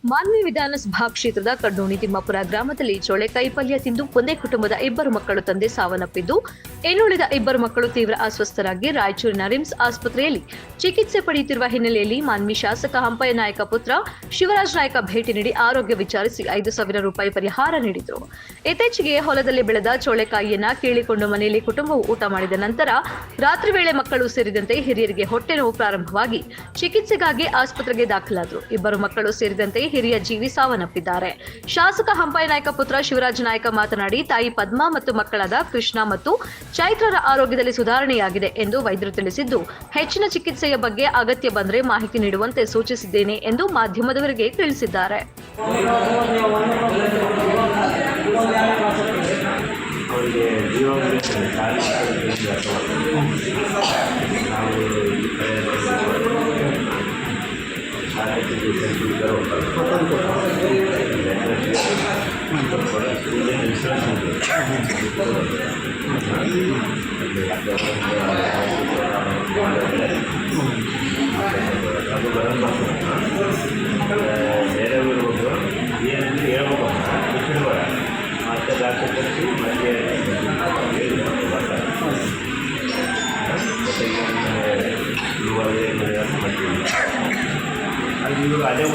ಮಾನ್ವಿ ವಿಧಾನಸಭಾ ಕ್ಷೇತ್ರದ ಕಡ್ನೋಣಿ ತಿಮ್ಮಾಪುರ ಗ್ರಾಮದಲ್ಲಿ ಚೋಳೆಕಾಯಿ ಪಲ್ಯ ತಿಂದು ಒಂದೇ ಕುಟುಂಬದ ಇಬ್ಬರು ಮಕ್ಕಳು ತಂದೆ ಸಾವನ್ನಪ್ಪಿದ್ದು, ಇನ್ನುಳಿದ ಇಬ್ಬರು ಮಕ್ಕಳು ತೀವ್ರ ಅಸ್ವಸ್ಥರಾಗಿ ರಾಯಚೂರಿನ ರಿಮ್ಸ್ ಆಸ್ಪತ್ರೆಯಲ್ಲಿ ಚಿಕಿತ್ಸೆ ಪಡೆಯುತ್ತಿರುವ ಹಿನ್ನೆಲೆಯಲ್ಲಿ ಮಾನ್ವಿ ಶಾಸಕ ಹಂಪಯ್ಯ ನಾಯಕ ಪುತ್ರ ಶಿವರಾಜ್ ನಾಯಕ ಭೇಟಿ ನೀಡಿ ಆರೋಗ್ಯ ವಿಚಾರಿಸಿ 5,000 ರೂಪಾಯಿ ಪರಿಹಾರ ನೀಡಿದರು. ಇತ್ತೀಚೆಗೆ ಹೊಲದಲ್ಲಿ ಬೆಳೆದ ಚೋಳೆಕಾಯಿಯನ್ನ ಕೀಳಿಕೊಂಡು ಮನೆಯಲ್ಲಿ ಕುಟುಂಬವು ಊಟ ಮಾಡಿದ ನಂತರ ರಾತ್ರಿ ವೇಳೆ ಮಕ್ಕಳು ಸೇರಿದಂತೆ ಹಿರಿಯರಿಗೆ ಹೊಟ್ಟೆ ನೋವು ಪ್ರಾರಂಭವಾಗಿ ಚಿಕಿತ್ಸೆಗಾಗಿ ಆಸ್ಪತ್ರೆಗೆ ದಾಖಲಾದರು. ಇಬ್ಬರು ಮಕ್ಕಳು ಸೇರಿದಂತೆ ಹಿರಿಯ ಜೀವಿ ಸಾವನ್ನಪ್ಪಿದ್ದಾರೆ. ಶಾಸಕ ಹಂಪಯ್ಯ ನಾಯಕ ಪುತ್ರ ಶಿವರಾಜ ನಾಯಕ ಮಾತನಾಡಿ, ತಾಯಿ ಪದ್ಮಾ ಮತ್ತು ಮಕ್ಕಳಾದ ಕೃಷ್ಣ ಮತ್ತು ಚೈತ್ರರ ಆರೋಗ್ಯದಲ್ಲಿ ಸುಧಾರಣೆಯಾಗಿದೆ ಎಂದು ವೈದ್ಯರು ತಿಳಿಸಿದ್ದು, ಹೆಚ್ಚಿನ ಚಿಕಿತ್ಸೆಯ ಬಗ್ಗೆ ಅಗತ್ಯ ಬಂದರೆ ಮಾಹಿತಿ ನೀಡುವಂತೆ ಸೂಚಿಸಿದ್ದೇನೆ ಎಂದು ಮಾಧ್ಯಮದವರಿಗೆ ತಿಳಿಸಿದ್ದಾರೆ. ಬೇರೆ ಊರಿಗೆ ಏನಂದ್ರೆ ಹೇಳ್ಬೇಕು ಮತ್ತೆ ಡಾಕ್ಟರ್ ಕಳಿಸಿ ಮತ್ತೆ ಜೊತೆಗೆ ಅಲ್ಲಿ ಇವರು ಅದೇ